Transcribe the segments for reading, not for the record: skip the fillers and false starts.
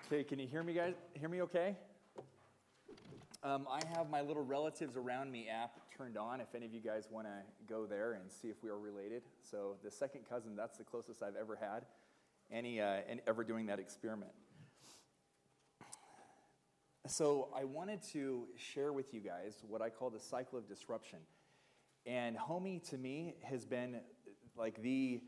Okay, can you hear me, guys? Hear me okay? I have my little relatives around me app turned on if any of you guys want to go there and see if we are related. So the second cousin, that's the closest I've ever had and ever doing that experiment. So I wanted to share with you guys what I call the cycle of disruption. And Homey, to me, has been like the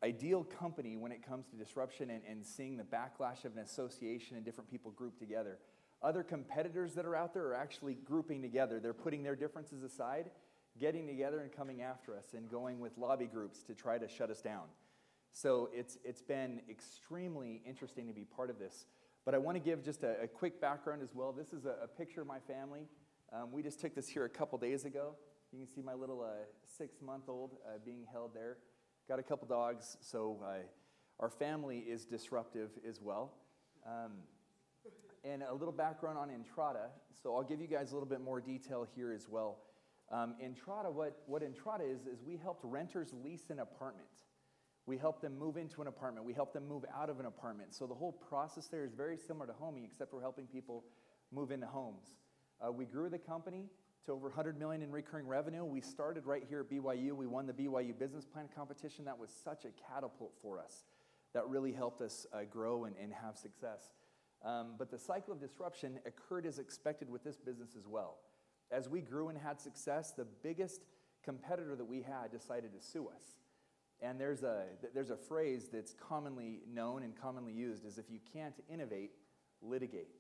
ideal company when it comes to disruption and seeing the backlash of an association and different people grouped together. Other competitors that are out there are actually grouping together. They're putting their differences aside, getting together and coming after us and going with lobby groups to try to shut us down. So it's been extremely interesting to be part of this. But I want to give just a quick background as well. This is a picture of my family. We just took this here a couple days ago. You can see my little 6-month-old being held there. Got a couple dogs, so our family is disruptive as well. And a little background on Entrada. So I'll give you guys a little bit more detail here as well. Entrada, what Entrada is we helped renters lease an apartment. We help them move into an apartment. We help them move out of an apartment. So the whole process there is very similar to Homey, except we're helping people move into homes. We grew the company to over $100 million in recurring revenue. We started right here at BYU. We won the BYU business plan competition. That was such a catapult for us. That really helped us grow and have success. But the cycle of disruption occurred as expected with this business as well. As we grew and had success, the biggest competitor that we had decided to sue us. And there's a phrase that's commonly known and commonly used is if you can't innovate, litigate.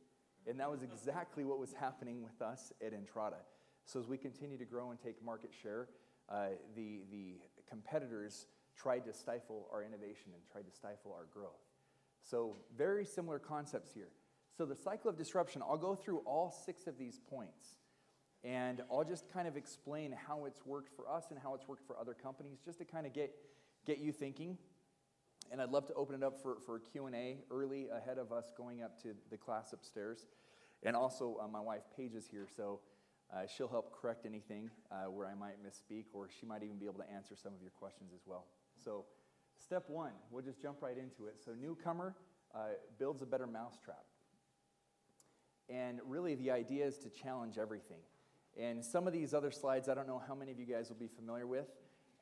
And that was exactly what was happening with us at Entrada. So as we continue to grow and take market share, the competitors tried to stifle our innovation and tried to stifle our growth. So very similar concepts here. So the cycle of disruption, I'll go through all 6 of these points. And I'll just kind of explain how it's worked for us and how it's worked for other companies, just to kind of get you thinking. And I'd love to open it up for a Q&A early ahead of us going up to the class upstairs. And also my wife Paige is here, so she'll help correct anything where I might misspeak, or she might even be able to answer some of your questions as well. So step 1, we'll just jump right into it. So newcomer builds a better mousetrap. And really the idea is to challenge everything. And some of these other slides, I don't know how many of you guys will be familiar with.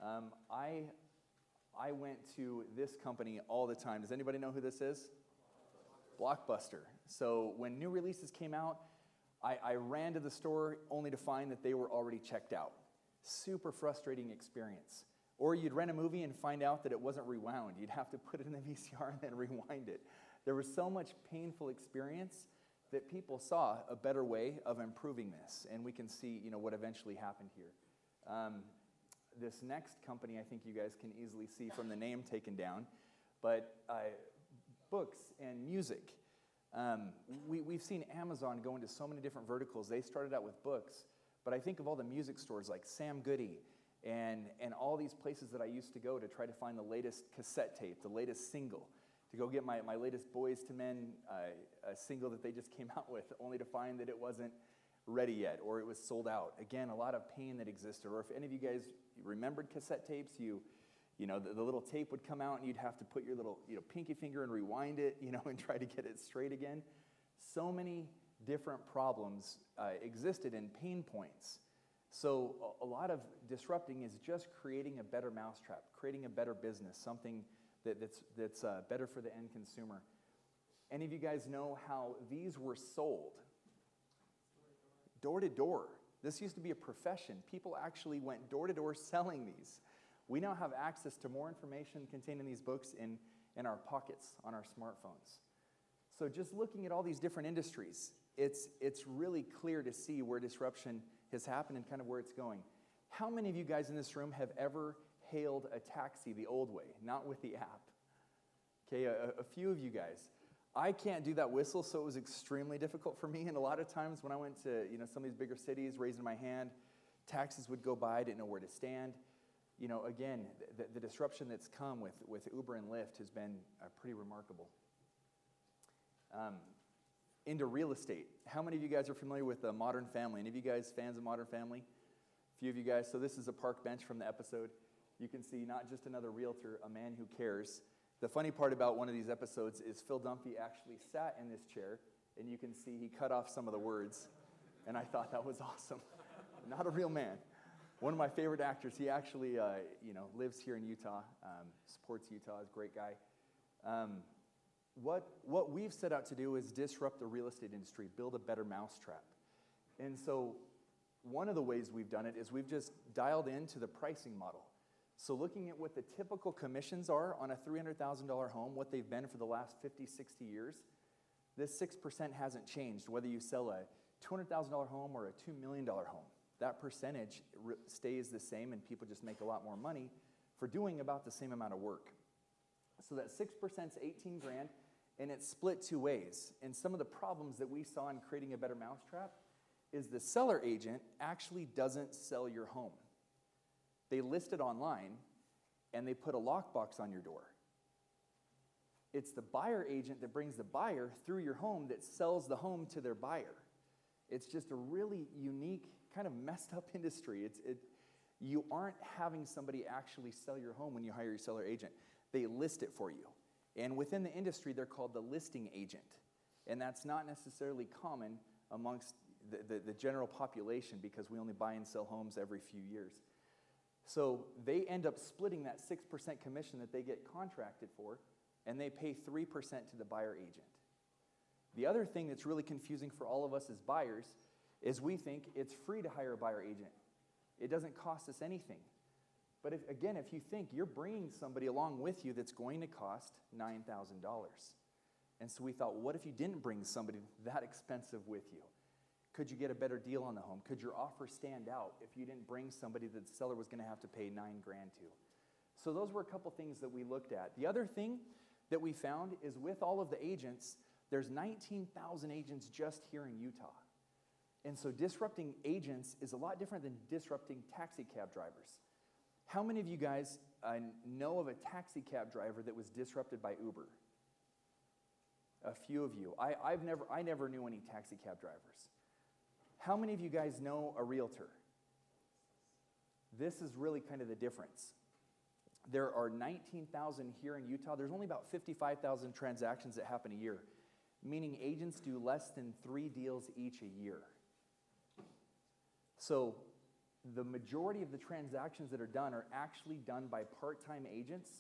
I went to this company all the time. Does anybody know who this is? Blockbuster. So when new releases came out, I ran to the store only to find that they were already checked out. Super frustrating experience. Or you'd rent a movie and find out that it wasn't rewound. You'd have to put it in the VCR and then rewind it. There was so much painful experience that people saw a better way of improving this. And we can see, what eventually happened here. This next company, I think you guys can easily see from the name taken down, but books and music. We've seen Amazon go into so many different verticals. They started out with books, but I think of all the music stores like Sam Goody and all these places that I used to go to try to find the latest cassette tape, the latest single, to go get my latest Boys to Men single that they just came out with, only to find that it wasn't ready yet, or it was sold out. Again, a lot of pain that existed. Or if any of you guys remembered cassette tapes, the little tape would come out and you'd have to put your little pinky finger and rewind it, and try to get it straight again. So many different problems existed and pain points. So a lot of disrupting is just creating a better mousetrap, creating a better business, something that's better for the end consumer. Any of you guys know how these were sold? Door to door. This used to be a profession. People actually went door to door selling these. We now have access to more information contained in these books in our pockets on our smartphones. So just looking at all these different industries, it's really clear to see where disruption has happened and kind of where it's going. How many of you guys in this room have ever hailed a taxi the old way, not with the app? Okay, a few of you guys. I can't do that whistle, so it was extremely difficult for me. And a lot of times when I went to some of these bigger cities, raising my hand, taxis would go by, I didn't know where to stand. Again, the disruption that's come with Uber and Lyft has been pretty remarkable. Into real estate. How many of you guys are familiar with Modern Family? Any of you guys fans of Modern Family? A few of you guys. So this is a park bench from the episode. You can see not just another realtor, a man who cares. The funny part about one of these episodes is Phil Dunphy actually sat in this chair, and you can see he cut off some of the words, and I thought that was awesome. Not a real man. One of my favorite actors. He actually, lives here in Utah, supports Utah, is a great guy. What we've set out to do is disrupt the real estate industry, build a better mousetrap. And so one of the ways we've done it is we've just dialed into the pricing model. So looking at what the typical commissions are on a $300,000 home, what they've been for the last 50, 60 years, this 6% hasn't changed. Whether you sell a $200,000 home or a $2 million home, that percentage stays the same, and people just make a lot more money for doing about the same amount of work. So that 6% is 18 grand, and it's split two ways. And some of the problems that we saw in creating a better mousetrap is the seller agent actually doesn't sell your home. They list it online, and they put a lockbox on your door. It's the buyer agent that brings the buyer through your home that sells the home to their buyer. It's just a really unique, kind of messed up industry. You aren't having somebody actually sell your home when you hire your seller agent. They list it for you. And within the industry, they're called the listing agent. And that's not necessarily common amongst the general population, because we only buy and sell homes every few years. So they end up splitting that 6% commission that they get contracted for, and they pay 3% to the buyer agent. The other thing that's really confusing for all of us as buyers is we think it's free to hire a buyer agent. It doesn't cost us anything. But if you think you're bringing somebody along with you that's going to cost $9,000. And so we thought, what if you didn't bring somebody that expensive with you? Could you get a better deal on the home? Could your offer stand out if you didn't bring somebody that the seller was going to have to pay $9,000 to? So those were a couple things that we looked at. The other thing that we found is with all of the agents, there's 19,000 agents just here in Utah. And so disrupting agents is a lot different than disrupting taxi cab drivers. How many of you guys know of a taxi cab driver that was disrupted by Uber? A few of you. I never knew any taxi cab drivers. How many of you guys know a realtor? This is really kind of the difference. There are 19,000 here in Utah. There's only about 55,000 transactions that happen a year, meaning agents do less than 3 deals each a year. So the majority of the transactions that are done are actually done by part-time agents,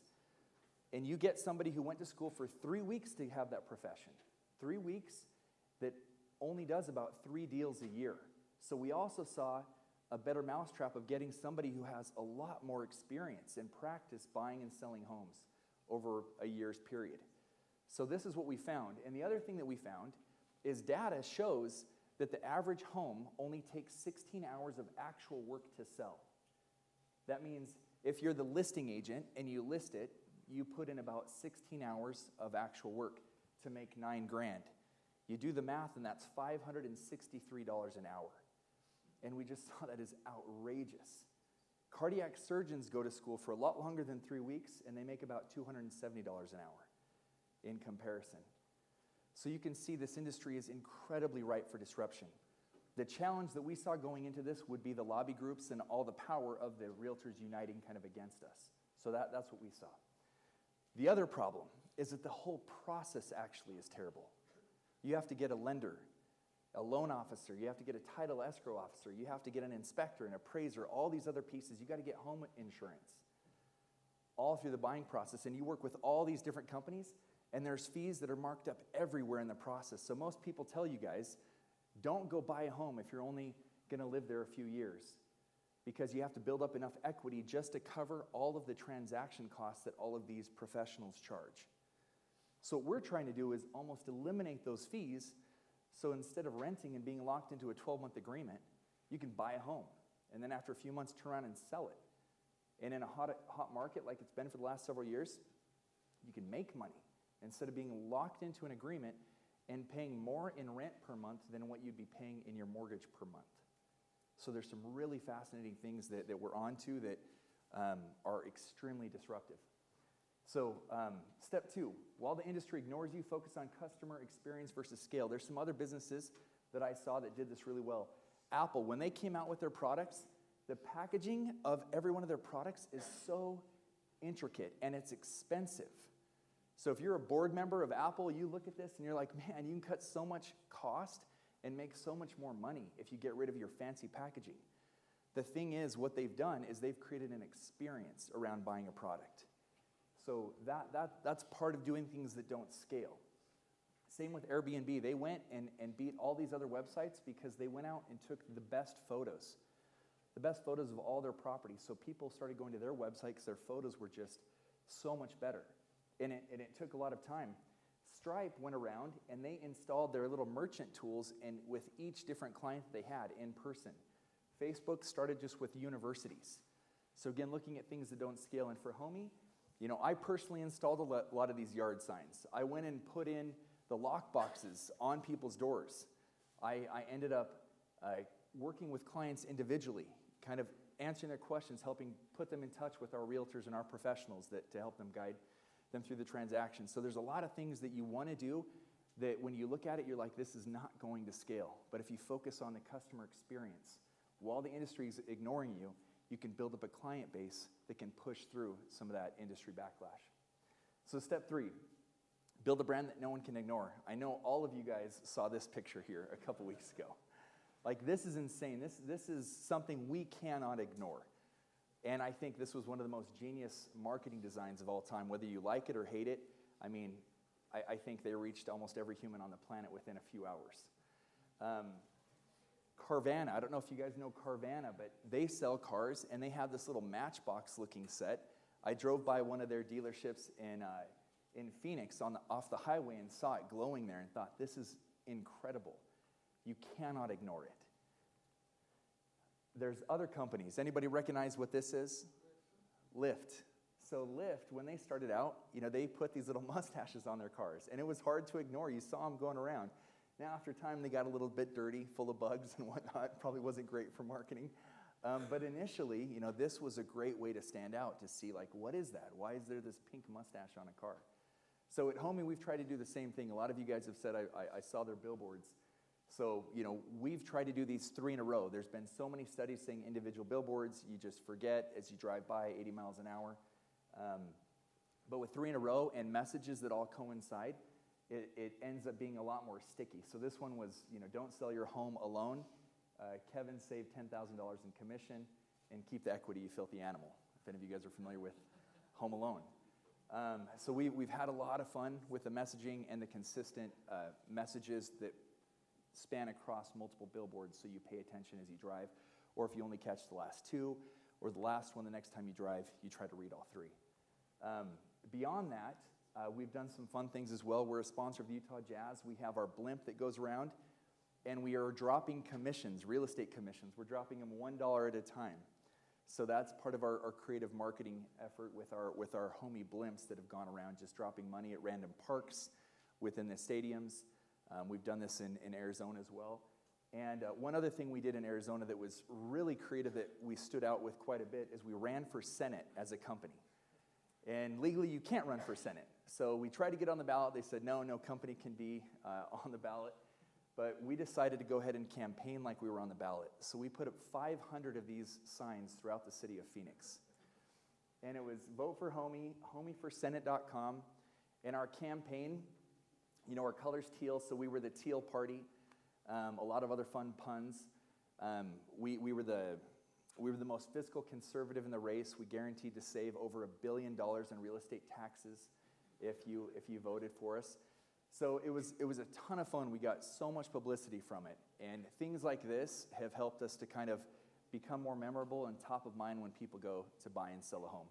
and you get somebody who went to school for 3 weeks to have that profession. 3 weeks that only does about 3 deals a year. So we also saw a better mousetrap of getting somebody who has a lot more experience and practice buying and selling homes over a year's period. So this is what we found. And the other thing that we found is data shows that the average home only takes 16 hours of actual work to sell. That means if you're the listing agent and you list it, you put in about 16 hours of actual work to make $9,000. You do the math, and that's $563 an hour. And we just saw that is outrageous. Cardiac surgeons go to school for a lot longer than 3 weeks, and they make about $270 an hour in comparison. So you can see this industry is incredibly ripe for disruption. The challenge that we saw going into this would be the lobby groups and all the power of the realtors uniting kind of against us. So that's what we saw. The other problem is that the whole process actually is terrible. You have to get a lender, a loan officer, you have to get a title escrow officer, you have to get an inspector, an appraiser, all these other pieces. You got to get home insurance all through the buying process. And you work with all these different companies, and there's fees that are marked up everywhere in the process. So most people tell you guys, don't go buy a home if you're only going to live there a few years, because you have to build up enough equity just to cover all of the transaction costs that all of these professionals charge. So what we're trying to do is almost eliminate those fees, so instead of renting and being locked into a 12-month agreement, you can buy a home, and then after a few months turn around and sell it. And in a hot market like it's been for the last several years, you can make money instead of being locked into an agreement and paying more in rent per month than what you'd be paying in your mortgage per month. So there's some really fascinating things that we're onto that are extremely disruptive. So step 2, while the industry ignores you, focus on customer experience versus scale. There's some other businesses that I saw that did this really well. Apple, when they came out with their products, the packaging of every one of their products is so intricate and it's expensive. So if you're a board member of Apple, you look at this and you're like, man, you can cut so much cost and make so much more money if you get rid of your fancy packaging. The thing is, what they've done is they've created an experience around buying a product. So that's part of doing things that don't scale. Same with Airbnb. They went and beat all these other websites because they went out and took the best photos of all their properties. So people started going to their website because their photos were just so much better. And it took a lot of time. Stripe went around and they installed their little merchant tools and with each different client they had in person. Facebook started just with universities. So again, looking at things that don't scale. And for Homey, I personally installed a lot of these yard signs. I went and put in the lock boxes on people's doors. I ended up working with clients individually, kind of answering their questions, helping put them in touch with our realtors and our professionals to help them guide them through the transaction. So there's a lot of things that you want to do that when you look at it, you're like, this is not going to scale. But if you focus on the customer experience, while the industry is ignoring you, you can build up a client base that can push through some of that industry backlash. So step 3, build a brand that no one can ignore. I know all of you guys saw this picture here a couple weeks ago. Like, this is insane. This is something we cannot ignore. And I think this was one of the most genius marketing designs of all time. Whether you like it or hate it, I think they reached almost every human on the planet within a few hours. Carvana, I don't know if you guys know Carvana, but they sell cars, and they have this little matchbox-looking set. I drove by one of their dealerships in Phoenix off the highway and saw it glowing there and thought, this is incredible. You cannot ignore it. There's other companies. Anybody recognize what this is? Lyft. So Lyft, when they started out, they put these little mustaches on their cars, and it was hard to ignore. You saw them going around. Now, after time, they got a little bit dirty, full of bugs and whatnot. Probably wasn't great for marketing. But initially, this was a great way to stand out, to see, like, what is that? Why is there this pink mustache on a car? So at Homey, we've tried to do the same thing. A lot of you guys have said, I saw their billboards. So, we've tried to do these 3 in a row. There's been so many studies saying individual billboards, you just forget as you drive by 80 miles an hour. But with 3 in a row and messages that all coincide, it ends up being a lot more sticky. So this one was, don't sell your home alone. Kevin saved $10,000 in commission, and keep the equity, you filthy animal, if any of you guys are familiar with Home Alone. So we've had a lot of fun with the messaging and the consistent messages that span across multiple billboards, so you pay attention as you drive, or if you only catch the last 2, or the last one the next time you drive, you try to read all 3. Beyond that, we've done some fun things as well. We're a sponsor of the Utah Jazz. We have our blimp that goes around, and we are dropping commissions, real estate commissions. We're dropping them $1 at a time. So that's part of our creative marketing effort with our Homey blimps that have gone around, just dropping money at random parks within the stadiums. We've done this in Arizona as well. And one other thing we did in Arizona that was really creative that we stood out with quite a bit is we ran for Senate as a company. And legally, you can't run for Senate. So we tried to get on the ballot. They said, no company can be on the ballot. But we decided to go ahead and campaign like we were on the ballot. So we put up 500 of these signs throughout the city of Phoenix. And it was vote for Homey, homeyforsenate.com. And our campaign, our color's teal, so we were the teal party. A lot of other fun puns. We were the most fiscal conservative in the race. We guaranteed to save over $1 billion in real estate taxes if you voted for us. So it was a ton of fun. We got so much publicity from it. And things like this have helped us to kind of become more memorable and top of mind when people go to buy and sell a home.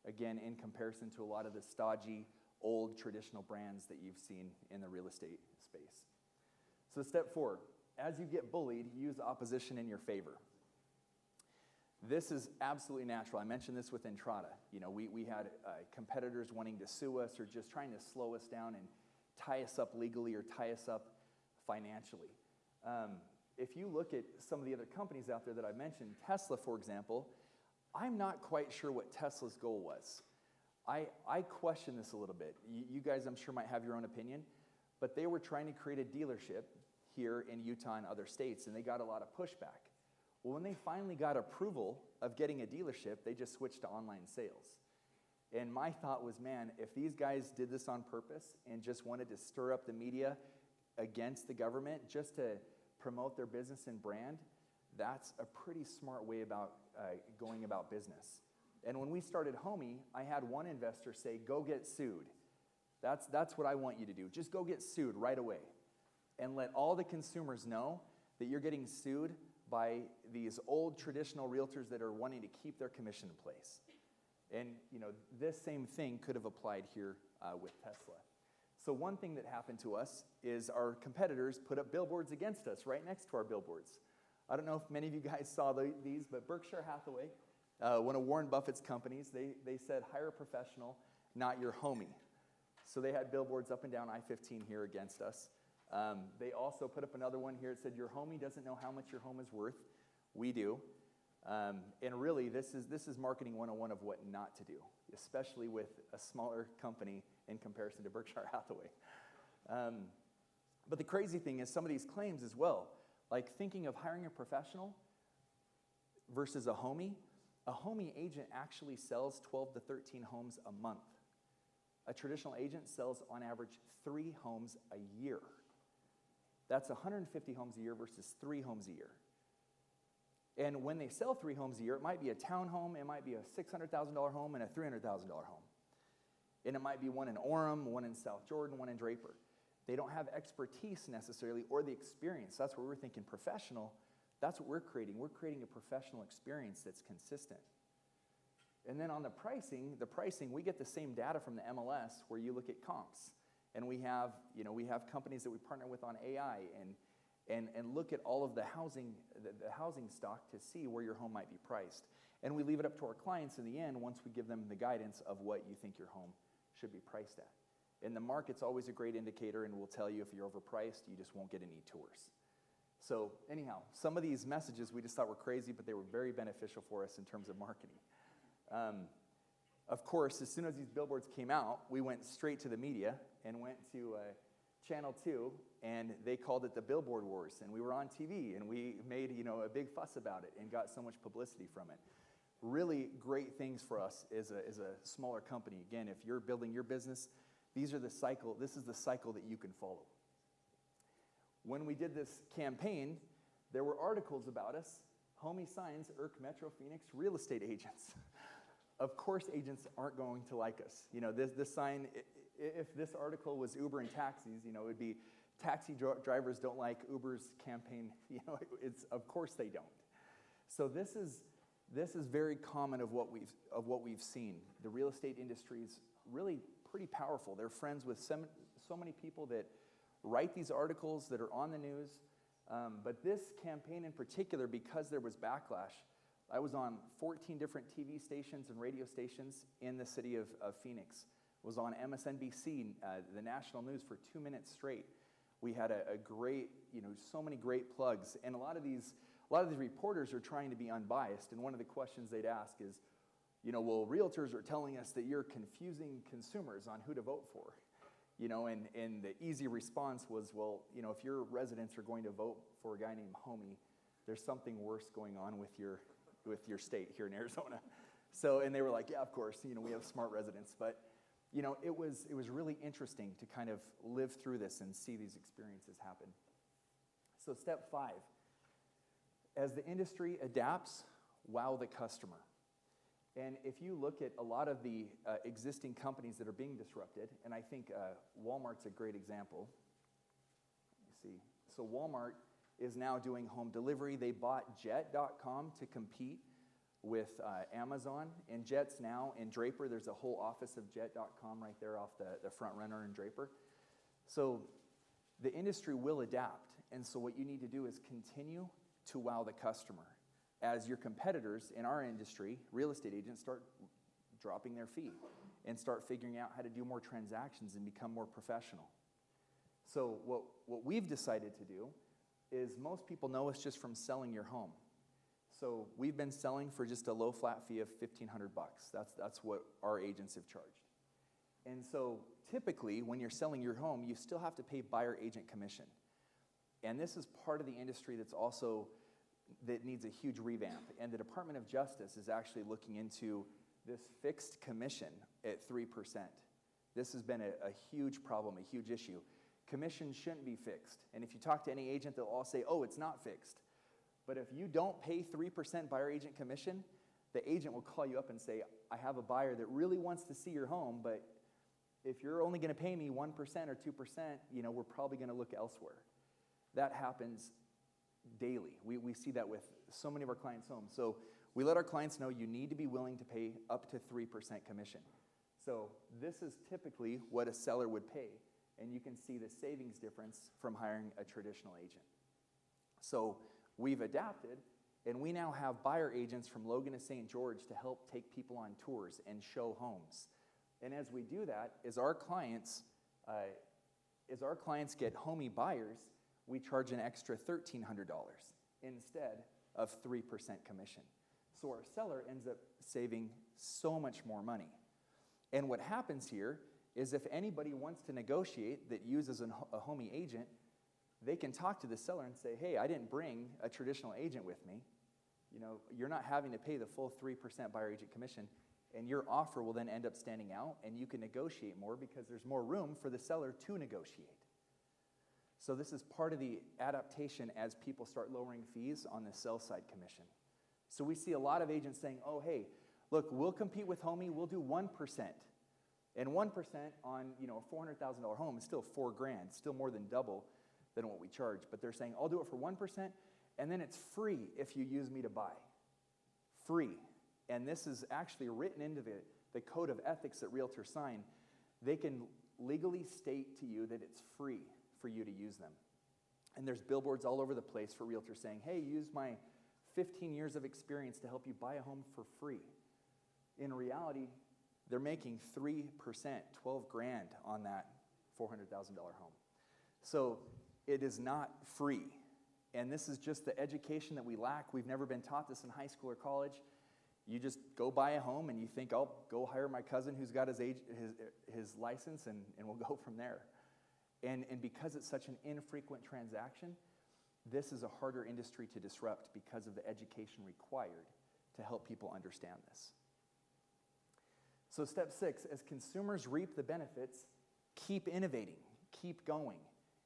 Again, in comparison to a lot of the stodgy, old, traditional brands that you've seen in the real estate space. So step 4, as you get bullied, use opposition in your favor. This is absolutely natural. I mentioned this with Entrada. We had competitors wanting to sue us or just trying to slow us down and tie us up legally or tie us up financially. If you look at some of the other companies out there that I mentioned, Tesla, for example, I'm not quite sure what Tesla's goal was. I question this a little bit. You guys, I'm sure, might have your own opinion, but they were trying to create a dealership here in Utah and other states, and they got a lot of pushback. Well, when they finally got approval of getting a dealership, they just switched to online sales. And my thought was, man, if these guys did this on purpose and just wanted to stir up the media against the government just to promote their business and brand, that's a pretty smart way about going about business. And when we started Homey, I had one investor say, go get sued. That's what I want you to do. Just go get sued right away. And let all the consumers know that you're getting sued by these old traditional realtors that are wanting to keep their commission in place. And this same thing could have applied here with Tesla. So one thing that happened to us is our competitors put up billboards against us right next to our billboards. I don't know if many of you guys saw these, but Berkshire Hathaway, one of Warren Buffett's companies, they said, hire a professional, not your homie. So they had billboards up and down I-15 here against us. They also put up another one here that said, your homie doesn't know how much your home is worth. We do. And really, this is marketing 101 of what not to do, especially with a smaller company in comparison to Berkshire Hathaway. But the crazy thing is some of these claims as well, like thinking of hiring a professional versus a homie agent actually sells 12 to 13 homes a month. A traditional agent sells on average 3 homes a year. That's 150 homes a year versus 3 homes a year. And when they sell 3 homes a year, it might be a townhome, it might be a $600,000 home, and a $300,000 home. And it might be one in Orem, one in South Jordan, one in Draper. They don't have expertise necessarily or the experience. That's where we're thinking professional. That's what we're creating. We're creating a professional experience that's consistent. And then on the pricing, we get the same data from the MLS where you look at comps. And we have companies that we partner with on AI and look at all of the housing stock to see where your home might be priced. And we leave it up to our clients in the end once we give them the guidance of what you think your home should be priced at. And the market's always a great indicator and will tell you if you're overpriced, you just won't get any tours. So anyhow, some of these messages we just thought were crazy, but they were very beneficial for us in terms of marketing. Of course, as soon as these billboards came out, we went straight to the media and went to Channel 2, and they called it the Billboard Wars, and we were on TV, and we made a big fuss about it and got so much publicity from it. Really great things for us as a smaller company. Again, if you're building your business, this is the cycle that you can follow. When we did this campaign, there were articles about us. Homey signs irk Metro Phoenix real estate agents. Of course, agents aren't going to like us. This sign, if this article was Uber and taxis, it would be taxi drivers don't like Uber's campaign. Of course they don't. So this is very common of what we've seen. The real estate industry is really pretty powerful. They're friends with so many people that write these articles that are on the news. But this campaign in particular, because there was backlash, I was on 14 different TV stations and radio stations in the city of Phoenix. Was on MSNBC, the national news, for 2 minutes straight. We had a great, so many great plugs. And a lot of these reporters are trying to be unbiased. And one of the questions they'd ask is, well, realtors are telling us that you're confusing consumers on who to vote for. And the easy response was, well, if your residents are going to vote for a guy named Homey, there's something worse going on with your state here in Arizona. So, and they were like, yeah, of course, we have smart residents. But, it was really interesting to kind of live through this and see these experiences happen. So step 5, as the industry adapts, wow the customer. And if you look at a lot of the existing companies that are being disrupted, and I think Walmart's a great example. Let me see. So Walmart is now doing home delivery. They bought Jet.com to compete with Amazon. And Jet's now in Draper. There's a whole office of Jet.com right there off the front runner in Draper. So the industry will adapt. And so what you need to do is continue to wow the customer. As your competitors in our industry, real estate agents, start dropping their fee and start figuring out how to do more transactions and become more professional. So what we've decided to do is most people know us just from selling your home. So we've been selling for just a low flat fee of $1,500. That's what our agents have charged. And so typically when you're selling your home, you still have to pay buyer agent commission. And this is part of the industry that needs a huge revamp. And the Department of Justice is actually looking into this fixed commission at 3%. This has been a huge problem, a huge issue. Commission shouldn't be fixed. And if you talk to any agent, they'll all say, oh, it's not fixed. But if you don't pay 3% buyer agent commission, the agent will call you up and say, I have a buyer that really wants to see your home, but if you're only going to pay me 1% or 2%, we're probably going to look elsewhere. That happens daily. We see that with so many of our clients' homes. So we let our clients know you need to be willing to pay up to 3% commission. So this is typically what a seller would pay, and you can see the savings difference from hiring a traditional agent. So we've adapted, and we now have buyer agents from Logan to St. George to help take people on tours and show homes. And as we do that, as our clients get homey buyers, we charge an extra $1,300 instead of 3% commission. So our seller ends up saving so much more money. And what happens here is if anybody wants to negotiate that uses a homey agent, they can talk to the seller and say, hey, I didn't bring a traditional agent with me. You're not having to pay the full 3% buyer agent commission, and your offer will then end up standing out, and you can negotiate more because there's more room for the seller to negotiate. So this is part of the adaptation as people start lowering fees on the sell side commission. So we see a lot of agents saying, oh, hey, look, we'll compete with homey, we'll do 1%. And 1% on a $400,000 home is still $4,000, still more than double than what we charge. But they're saying, I'll do it for 1%, and then it's free if you use me to buy. Free. And this is actually written into the code of ethics that realtors sign. They can legally state to you that it's free for you to use them. And there's billboards all over the place for realtors saying, hey, use my 15 years of experience to help you buy a home for free. In reality, they're making 3%, $12,000 on that $400,000 home. So it is not free. And this is just the education that we lack. We've never been taught this in high school or college. You just go buy a home and you think, I'll go hire my cousin who's got his license and we'll go from there. And because it's such an infrequent transaction, this is a harder industry to disrupt because of the education required to help people understand this. So step 6, as consumers reap the benefits, keep innovating, keep going.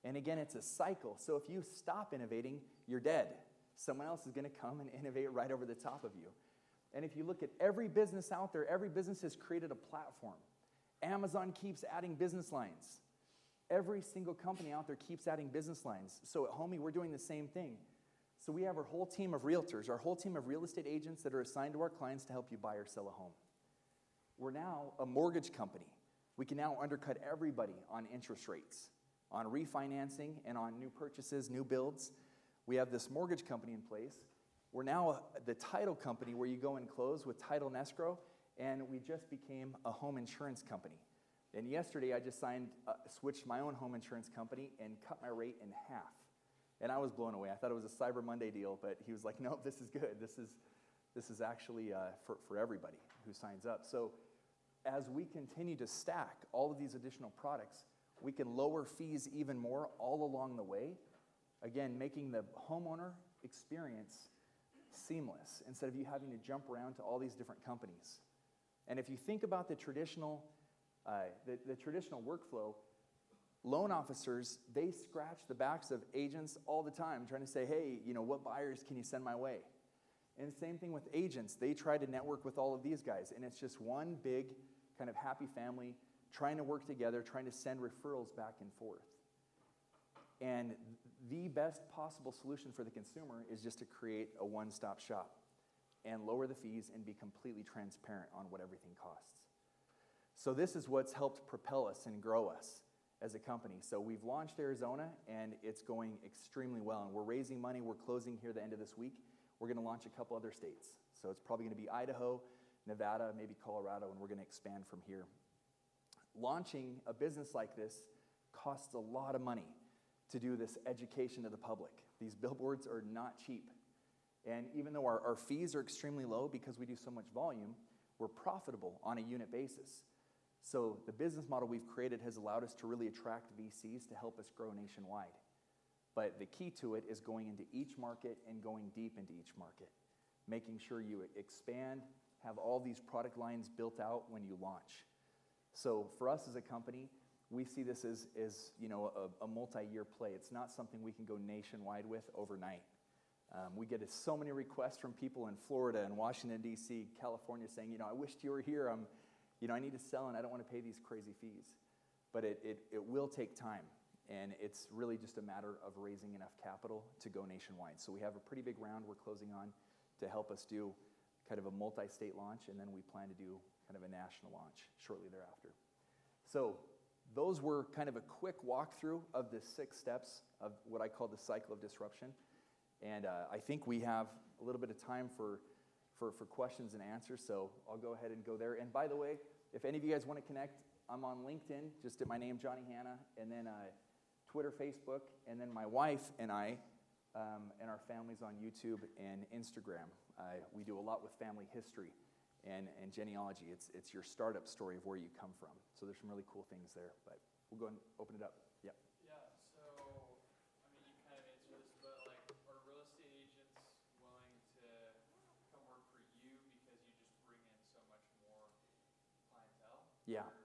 And again, it's a cycle. So if you stop innovating, you're dead. Someone else is going to come and innovate right over the top of you. And if you look at every business out there, every business has created a platform. Amazon keeps adding business lines. Every single company out there keeps adding business lines. So at Homey, we're doing the same thing. So we have our whole team of realtors, our whole team of real estate agents that are assigned to our clients to help you buy or sell a home. We're now a mortgage company. We can now undercut everybody on interest rates, on refinancing, and on new purchases, new builds. We have this mortgage company in place. We're now the title company where you go and close with title and escrow, and we just became a home insurance company. And yesterday I just switched my own home insurance company and cut my rate in half. And I was blown away. I thought it was a Cyber Monday deal, but he was like, no, this is good. This is actually for everybody who signs up. So as we continue to stack all of these additional products, we can lower fees even more all along the way. Again, making the homeowner experience seamless instead of you having to jump around to all these different companies. And if you think about the traditional workflow, loan officers, they scratch the backs of agents all the time trying to say, hey, what buyers can you send my way? And same thing with agents. They try to network with all of these guys, and it's just one big kind of happy family trying to work together, trying to send referrals back and forth. And the best possible solution for the consumer is just to create a one-stop shop and lower the fees and be completely transparent on what everything costs. So this is what's helped propel us and grow us as a company. So we've launched Arizona, and it's going extremely well. And we're raising money. We're closing here the end of this week. We're going to launch a couple other states. So it's probably going to be Idaho, Nevada, maybe Colorado, and we're going to expand from here. Launching a business like this costs a lot of money to do this education to the public. These billboards are not cheap. And even though our fees are extremely low because we do so much volume, we're profitable on a unit basis. So the business model we've created has allowed us to really attract VCs to help us grow nationwide. But the key to it is going into each market and going deep into each market, making sure you expand have all these product lines built out when you launch. So for us as a company, we see this as a multi-year play. It's not something we can go nationwide with overnight. We get so many requests from people in Florida and Washington, D.C., California saying, I wished you were here. I need to sell and I don't want to pay these crazy fees. But it will take time. And it's really just a matter of raising enough capital to go nationwide. So we have a pretty big round we're closing on to help us do kind of a multi-state launch, and then we plan to do kind of a national launch shortly thereafter. So those were kind of a quick walkthrough of the 6 steps of what I call the cycle of disruption. And I think we have a little bit of time for questions and answers, so I'll go ahead and go there. And by the way, if any of you guys want to connect, I'm on LinkedIn, just at my name, Johnny Hanna, and then Twitter, Facebook, and then my wife and I and our families on YouTube and Instagram. We do a lot with family history and genealogy. It's your startup story of where you come from. So there's some really cool things there, but we'll go and open it up. Yep. Yeah, so, you kind of answered this, but are real estate agents willing to come work for you because you just bring in so much more clientele? Yeah. Okay.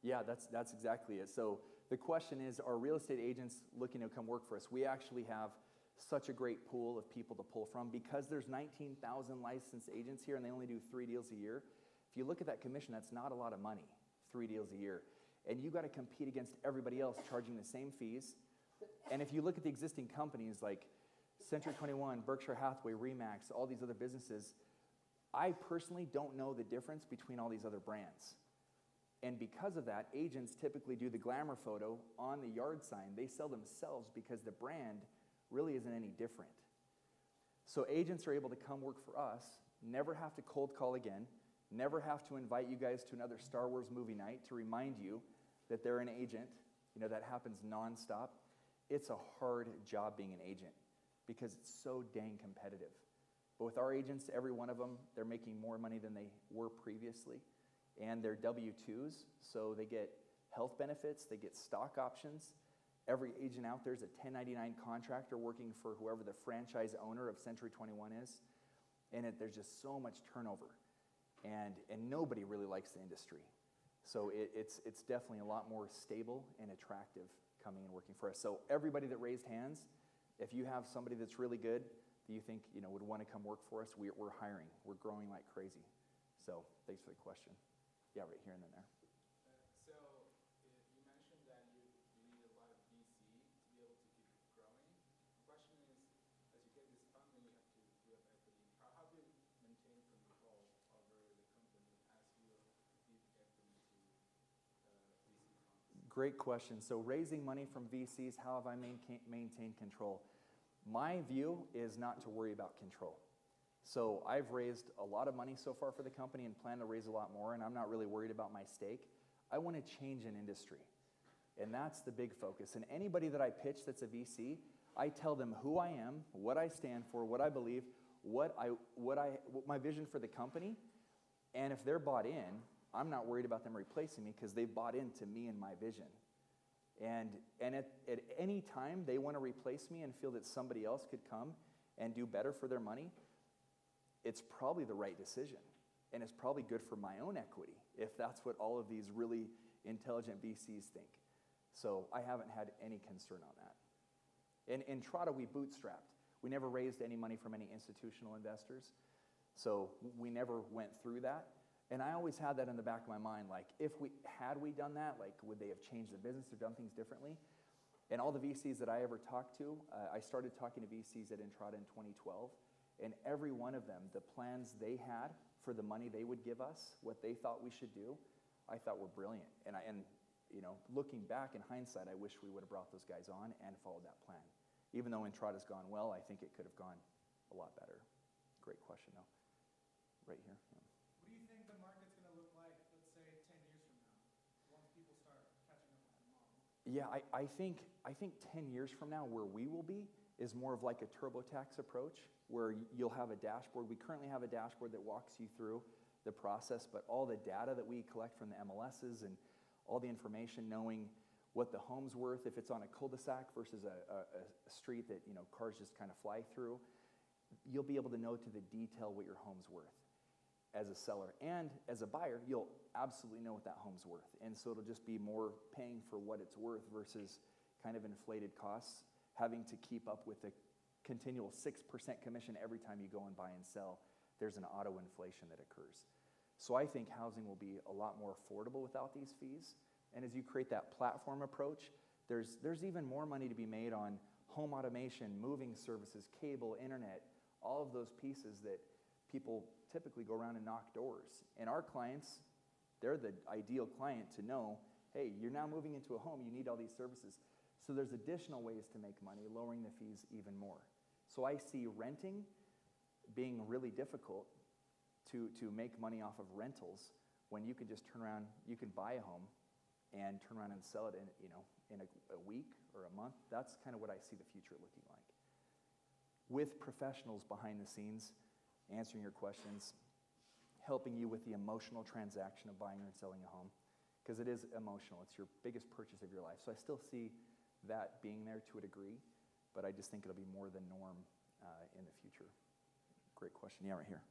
Yeah, that's exactly it. So the question is, are real estate agents looking to come work for us? We actually have such a great pool of people to pull from because there's 19,000 licensed agents here and they only do 3 deals a year. If you look at that commission, that's not a lot of money, 3 deals a year. And you got to compete against everybody else charging the same fees. And if you look at the existing companies like Century 21, Berkshire Hathaway, Remax, all these other businesses, I personally don't know the difference between all these other brands. And because of that, agents typically do the glamour photo on the yard sign. They sell themselves because the brand really isn't any different. So agents are able to come work for us, never have to cold call again, never have to invite you guys to another Star Wars movie night to remind you that they're an agent. That happens nonstop. It's a hard job being an agent because it's so dang competitive. But with our agents, every one of them, they're making more money than they were previously. And they're W-2s, so they get health benefits, they get stock options. Every agent out there is a 1099 contractor working for whoever the franchise owner of Century 21 is. And there's just so much turnover. And nobody really likes the industry. So it's definitely a lot more stable and attractive coming and working for us. So everybody that raised hands, if you have somebody that's really good that you think would want to come work for us, we're hiring. We're growing like crazy. So thanks for the question. Yeah, right here and then there. So you mentioned that you need a lot of VC to be able to keep growing. The question is, as you get this funding, you have to build equity. How do you maintain control over the company as you give equity to VC funds? Great question. So raising money from VCs, how have I maintained control? My view is not to worry about control. So I've raised a lot of money so far for the company and plan to raise a lot more, and I'm not really worried about my stake. I want to change an industry, and that's the big focus. And anybody that I pitch that's a VC, I tell them who I am, what I stand for, what I believe, what my vision for the company, and if they're bought in, I'm not worried about them replacing me because they've bought into me and my vision. And at any time they want to replace me and feel that somebody else could come and do better for their money, it's probably the right decision. And it's probably good for my own equity if that's what all of these really intelligent VCs think. So I haven't had any concern on that. In Trotta, we bootstrapped. We never raised any money from any institutional investors. So we never went through that. And I always had that in the back of my mind, like if we done that, like would they have changed the business or done things differently? And all the VCs that I ever talked to, I started talking to VCs at Entrada in 2012, and every one of them, the plans they had for the money they would give us, what they thought we should do, I thought were brilliant. And looking back in hindsight, I wish we would have brought those guys on and followed that plan. Even though Entrada's gone well, I think it could have gone a lot better. Great question, though. Right here. Yeah. What do you think the market's going to look like, let's say, 10 years from now, once people start catching up with the model? Yeah, I think 10 years from now, where we will be is more of like a TurboTax approach, where you'll have a dashboard. We currently have a dashboard that walks you through the process, but all the data that we collect from the MLSs and all the information, knowing what the home's worth, if it's on a cul-de-sac versus a street that cars just kind of fly through, you'll be able to know to the detail what your home's worth as a seller. And as a buyer, you'll absolutely know what that home's worth. And so it'll just be more paying for what it's worth versus kind of inflated costs, having to keep up with the continual 6% commission every time you go and buy and sell. There's an auto inflation that occurs. So I think housing will be a lot more affordable without these fees. And as you create that platform approach, there's even more money to be made on home automation, moving services, cable, internet, all of those pieces that people typically go around and knock doors. And our clients, they're the ideal client to know, hey, you're now moving into a home, you need all these services. So there's additional ways to make money, lowering the fees even more. So I see renting being really difficult to make money off of rentals when you can just turn around, you can buy a home and turn around and sell it in a week or a month. That's kind of what I see the future looking like. With professionals behind the scenes, answering your questions, helping you with the emotional transaction of buying or selling a home, because it is emotional. It's your biggest purchase of your life. So I still see that being there to a degree, but I just think it'll be more the norm in the future. Great question. Yeah, right here.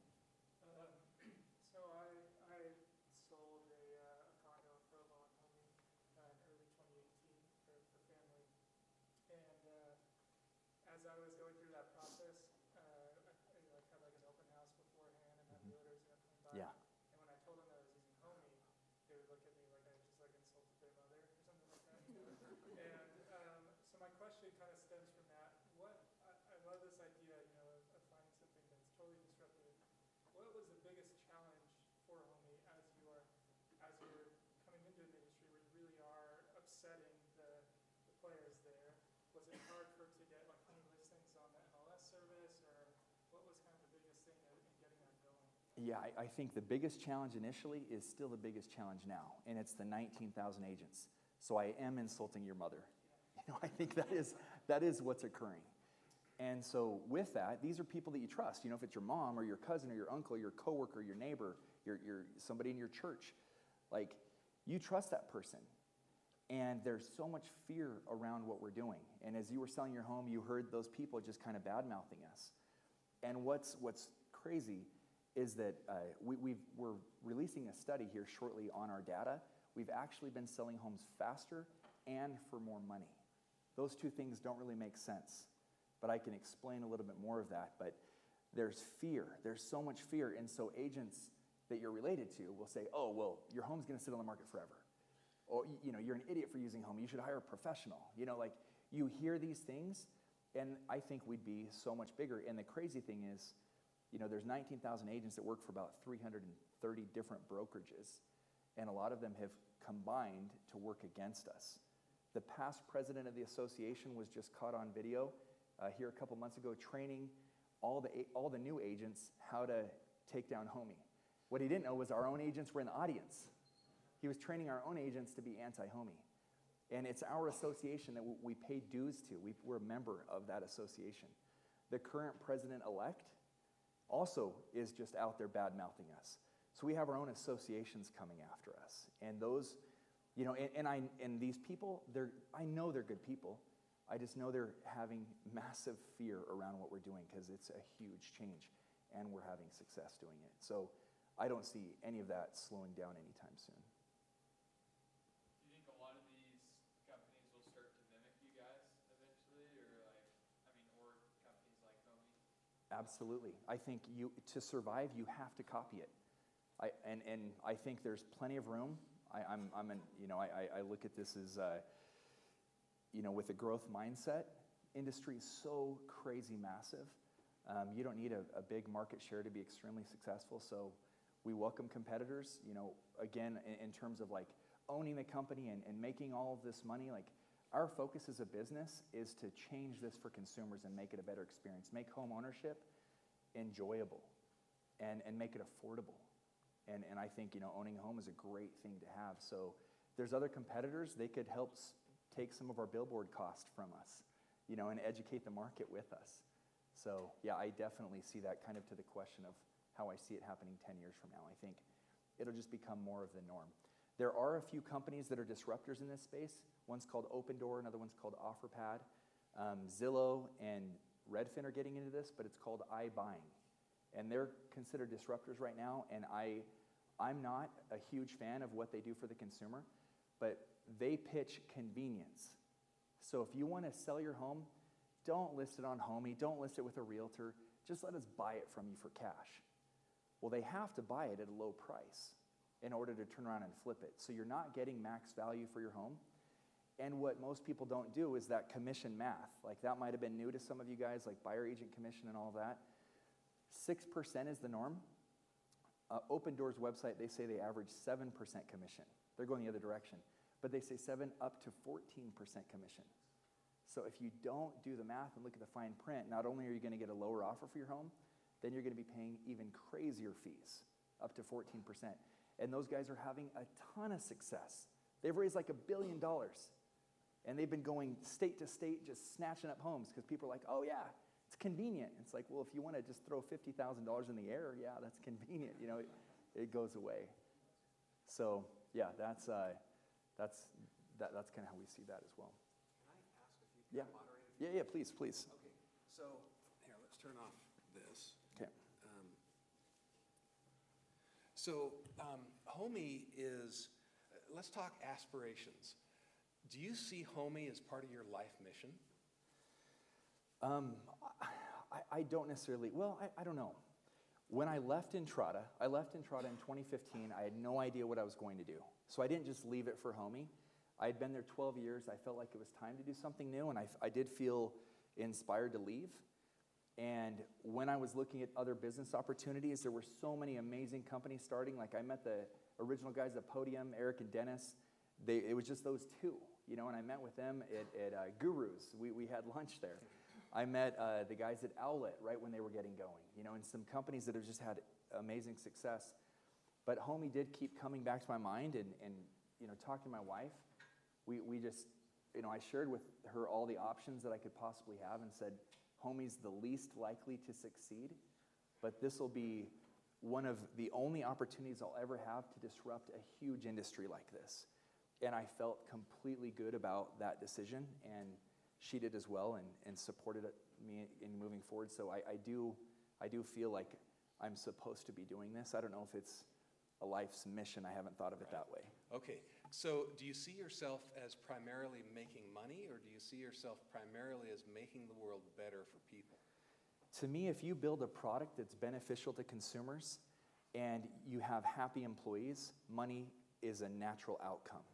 So I sold a condo for a loan homie in early 2018 for family. And as I was going through that process, I had like an open house beforehand and had realtors coming by. Yeah. And when I told them that I was using homie, they would look at me like I just like insulted their mother or something like that. And so my question kind of stems from that. I love this idea, of finding something that's totally disruptive. What was the biggest challenge for homie as you're coming into an industry where you really are upsetting the players there? Was it hard to get like any listings on the MLS service, or what was kind of the biggest thing in getting that going? Yeah, I think the biggest challenge initially is still the biggest challenge now, and it's the 19,000 agents. So I am insulting your mother. I think that is what's occurring. And so with that, these are people that you trust. If it's your mom or your cousin or your uncle, your coworker, your neighbor, your somebody in your church, like you trust that person. And there's so much fear around what we're doing. And as you were selling your home, you heard those people just kind of bad-mouthing us. And what's crazy is that we're releasing a study here shortly on our data. We've actually been selling homes faster and for more money. Those two things don't really make sense, but I can explain a little bit more of that. But there's fear. There's so much fear. And so agents that you're related to will say, oh, well, your home's going to sit on the market forever. Or, you're an idiot for using home. You should hire a professional. You hear these things, and I think we'd be so much bigger. And the crazy thing is, there's 19,000 agents that work for about 330 different brokerages, and a lot of them have combined to work against us. The past president of the association was just caught on video here a couple months ago training all the new agents how to take down homie. What he didn't know was our own agents were in the audience. He was training our own agents to be anti-homie. And it's our association that we pay dues to. We're a member of that association. The current president-elect also is just out there bad-mouthing us. So we have our own associations coming after us. And those, and these people, I know they're good people. I just know they're having massive fear around what we're doing because it's a huge change, and we're having success doing it. So I don't see any of that slowing down anytime soon. Do you think a lot of these companies will start to mimic you guys eventually, or companies like Homie? Absolutely. I think to survive, you have to copy it. And I think there's plenty of room. I look at this as, with a growth mindset, industry is so crazy massive. You don't need a big market share to be extremely successful. So we welcome competitors, again, in terms of like owning the company and making all of this money. Like our focus as a business is to change this for consumers and make it a better experience, make home ownership enjoyable and make it affordable. And I think, owning a home is a great thing to have. So there's other competitors, they could help take some of our billboard cost from us, and educate the market with us. So yeah, I definitely see that kind of to the question of how I see it happening 10 years from now. I think it'll just become more of the norm. There are a few companies that are disruptors in this space. One's called Open Door, another one's called OfferPad. Zillow and Redfin are getting into this, but it's called iBuying. And they're considered disruptors right now, and I'm not a huge fan of what they do for the consumer, but they pitch convenience. So if you want to sell your home, don't list it on Homey, don't list it with a realtor, just let us buy it from you for cash. Well, they have to buy it at a low price in order to turn around and flip it. So you're not getting max value for your home. And what most people don't do is that commission math. Like that might have been new to some of you guys, like buyer agent commission and all that. 6% is the norm. Open Doors website, they say they average 7% commission. They're going the other direction. But they say 7 up to 14% commission. So if you don't do the math and look at the fine print, not only are you going to get a lower offer for your home, then you're going to be paying even crazier fees, up to 14%. And those guys are having a ton of success. They've raised like $1 billion. And they've been going state to state just snatching up homes because people are like, oh yeah, it's convenient. It's like, well, if you want to just throw $50,000 in the air, yeah, that's convenient. You know, it goes away. So yeah, that's kind of how we see that as well. Can I ask a few? Yeah. Moderate? Yeah, please. Okay, so here, let's turn off this. Okay. Homey is, let's talk aspirations. Do you see Homey as part of your life mission? I don't necessarily, well, I don't know. When I left Entrada in 2015, I had no idea what I was going to do. So I didn't just leave it for Homey. I had been there 12 years. I felt like it was time to do something new, and I did feel inspired to leave. And when I was looking at other business opportunities, there were so many amazing companies starting. Like I met the original guys at Podium, Eric and Dennis. It was just those two, you know, and I met with them at Gurus. We had lunch there. I met the guys at Owlet right when they were getting going, you know, and some companies that have just had amazing success. But Homey did keep coming back to my mind, and you know, talking to my wife, we just, you know, I shared with her all the options that I could possibly have and said, Homey's the least likely to succeed, but this will be one of the only opportunities I'll ever have to disrupt a huge industry like this. And I felt completely good about that decision, and she did as well, and supported me in moving forward. So I do feel like I'm supposed to be doing this. I don't know if it's a life's mission. I haven't thought of it that way. Okay, so do you see yourself as primarily making money, or do you see yourself primarily as making the world better for people? To me, if you build a product that's beneficial to consumers and you have happy employees, money is a natural outcome.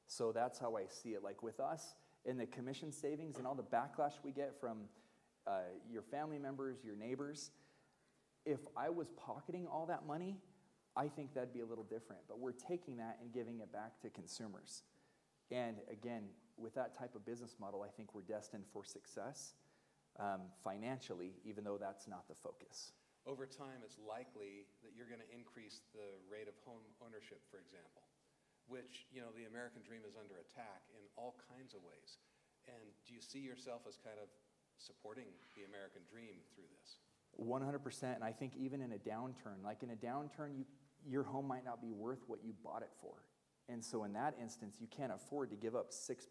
So that's how I see it. Like with us, in the commission savings and all the backlash we get from your family members, your neighbors, if I was pocketing all that money, I think that'd be a little different. But we're taking that and giving it back to consumers. And again, with that type of business model, I think we're destined for success financially, even though that's not the focus. Over time, it's likely that you're going to increase the rate of home ownership, for example, which, you know, the American dream is under attack in all kinds of ways. And do you see yourself as kind of supporting the American dream through this? 100%, and I think even in a downturn, like in a downturn, your home might not be worth what you bought it for. And so in that instance, you can't afford to give up 6%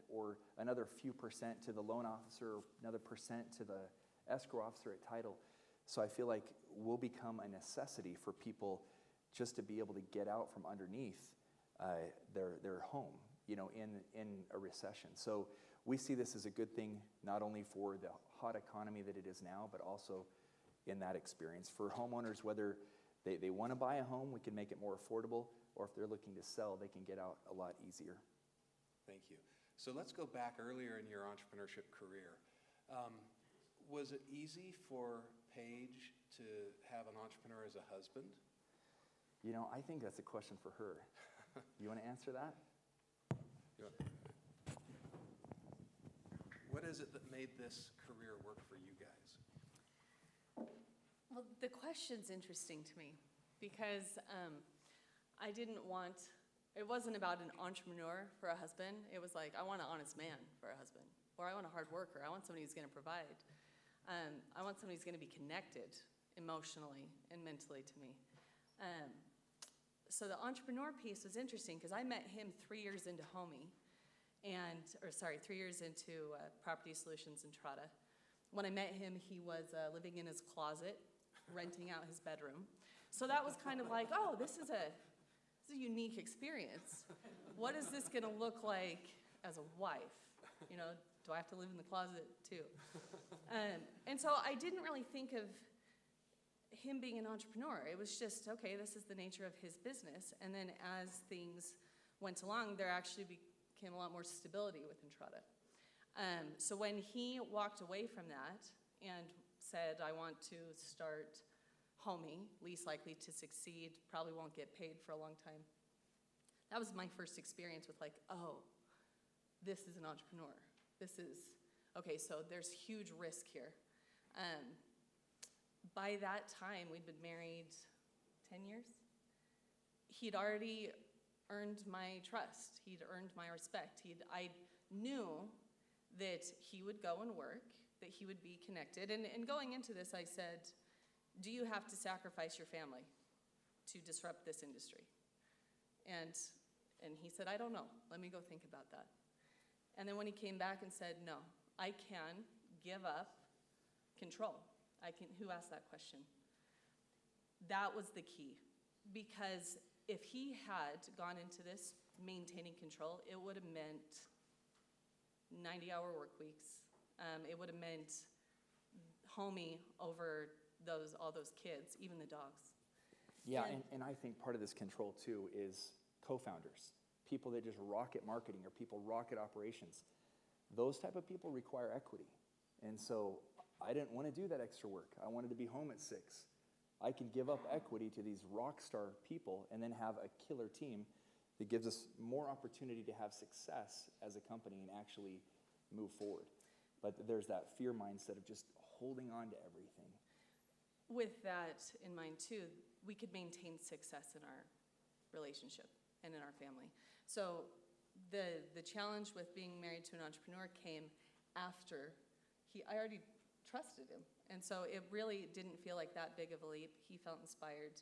or another few percent to the loan officer, or another percent to the escrow officer at title. So I feel like we'll become a necessity for people just to be able to get out from underneath their home, you know, in a recession. So we see this as a good thing, not only for the hot economy that it is now, but also in that experience. For homeowners, whether they want to buy a home, we can make it more affordable, or if they're looking to sell, they can get out a lot easier. Thank you. So let's go back earlier in your entrepreneurship career. Was it easy for Paige to have an entrepreneur as a husband? You know, I think that's a question for her. You want to answer that? What is it that made this career work for you guys? Well, the question's interesting to me because it wasn't about an entrepreneur for a husband. It was like, I want an honest man for a husband, or I want a hard worker. I want somebody who's going to provide. I want somebody who's going to be connected emotionally and mentally to me. So the entrepreneur piece was interesting because I met him 3 years into Homey, 3 years into Property Solutions Entrada. When I met him, he was living in his closet, renting out his bedroom. So that was kind of like, oh, this is a unique experience. What is this going to look like as a wife? You know, do I have to live in the closet too? And so I didn't really think of him being an entrepreneur. It was just, okay, this is the nature of his business. And then as things went along, there actually became a lot more stability with Entrada. So when he walked away from that and said, I want to start Homey, least likely to succeed, probably won't get paid for a long time. That was my first experience with like, oh, this is an entrepreneur. This is, okay, so there's huge risk here. By that time, we'd been married 10 years. He'd already earned my trust. He'd earned my respect. I knew that he would go and work, that he would be connected. And going into this, I said, do you have to sacrifice your family to disrupt this industry? And he said, I don't know. Let me go think about that. And then when he came back and said, no, I can give up control. Who asked that question? That was the key. Because if he had gone into this maintaining control, it would have meant 90-hour work weeks. It would have meant Homey over all those kids, even the dogs. Yeah, and I think part of this control too is co-founders, people that just rocket marketing or people rocket operations. Those type of people require equity. And so I didn't want to do that extra work. I wanted to be home at 6. I can give up equity to these rock star people and then have a killer team that gives us more opportunity to have success as a company and actually move forward. But there's that fear mindset of just holding on to everything. With that in mind too, we could maintain success in our relationship and in our family. So the challenge with being married to an entrepreneur came after I already trusted him. And so it really didn't feel like that big of a leap. He felt inspired.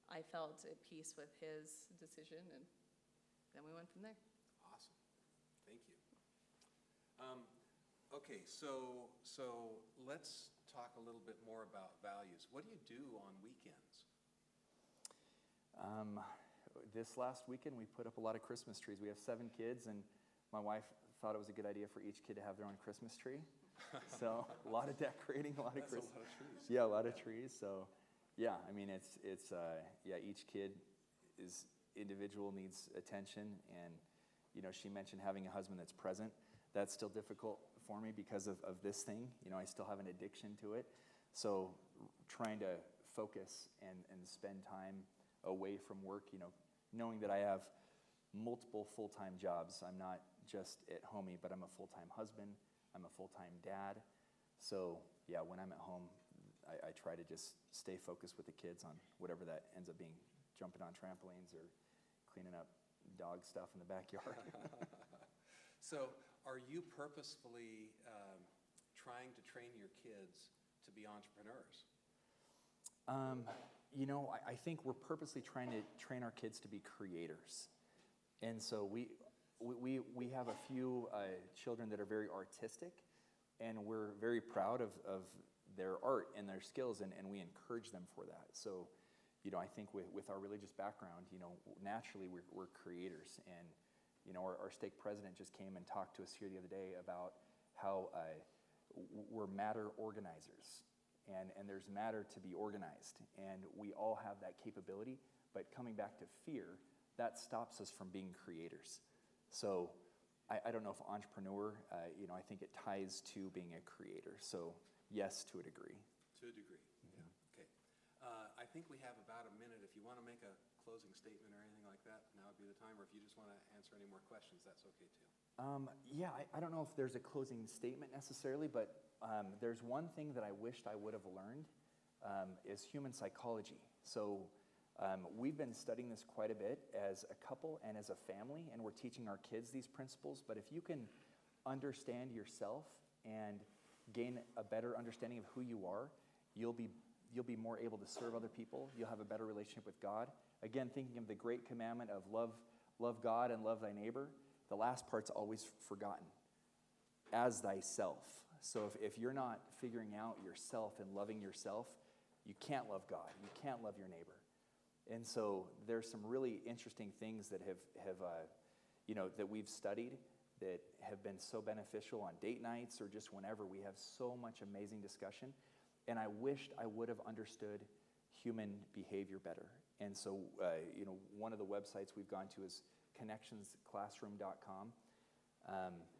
I felt at peace with his decision, and then we went from there. Awesome. Thank you. Okay, so let's talk a little bit more about values. What do you do on weekends? This last weekend, we put up a lot of Christmas trees. We have 7 kids, and my wife thought it was a good idea for each kid to have their own Christmas tree. So a lot of decorating, a lot of Christmas. That's a lot of trees. Yeah, a lot of trees. So, yeah, I mean, it's each kid is individual, needs attention, and she mentioned having a husband that's present. That's still difficult for me because of this thing. I still have an addiction to it. So trying to focus and spend time away from work, knowing that I have multiple full-time jobs. I'm not just at Homey, but I'm a full-time husband. I'm a full-time dad. So yeah, when I'm at home, I try to just stay focused with the kids on whatever that ends up being, jumping on trampolines or cleaning up dog stuff in the backyard. So are you purposefully trying to train your kids to be entrepreneurs? I think we're purposely trying to train our kids to be creators. And so we have a few children that are very artistic, and we're very proud of their art and their skills, and we encourage them for that. So, I think with our religious background, naturally we're creators. And, our stake president just came and talked to us here the other day about how we're matter organizers. And there's matter to be organized. And we all have that capability. But coming back to fear, that stops us from being creators. So I don't know if entrepreneur, I think it ties to being a creator. So yes, to a degree. To a degree, yeah. Okay. I think we have about a minute. If you want to make a closing statement or anything like that, now would be the time. Or if you just want to answer any more questions, that's okay too. I don't know if there's a closing statement necessarily, but there's one thing that I wished I would have learned is human psychology. So we've been studying this quite a bit as a couple and as a family, and we're teaching our kids these principles. But if you can understand yourself and gain a better understanding of who you are, you'll be more able to serve other people. You'll have a better relationship with God. Again, thinking of the great commandment of love God and love thy neighbor. The last part's always forgotten. As thyself. So if you're not figuring out yourself and loving yourself, you can't love God. You can't love your neighbor. And so there's some really interesting things that that we've studied that have been so beneficial on date nights or just whenever. We have so much amazing discussion. And I wished I would have understood human behavior better. And so, one of the websites we've gone to is connectionsclassroom.com.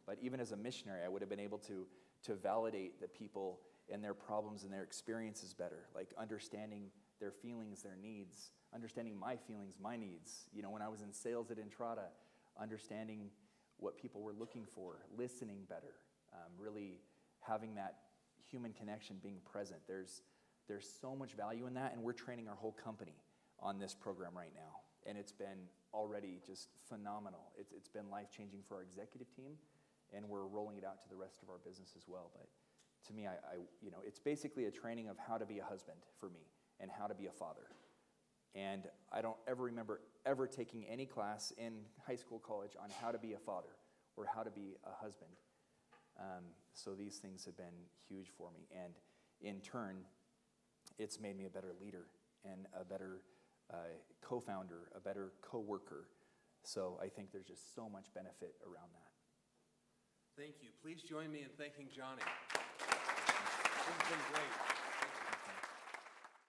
But even as a missionary, I would have been able to validate the people and their problems and their experiences better, like understanding their feelings, their needs, understanding my feelings, my needs. When I was in sales at Entrada, understanding what people were looking for, listening better, really having that human connection, being present. There's so much value in that, and we're training our whole company on this program right now. And it's been already just phenomenal. It's been life-changing for our executive team, and we're rolling it out to the rest of our business as well. But to me, it's basically a training of how to be a husband for me and how to be a father. And I don't ever remember ever taking any class in high school, college on how to be a father or how to be a husband. So these things have been huge for me. And in turn, it's made me a better leader and a better co-founder, a better co-worker. So I think there's just so much benefit around that. Thank you. Please join me in thanking Johnny. This has been great.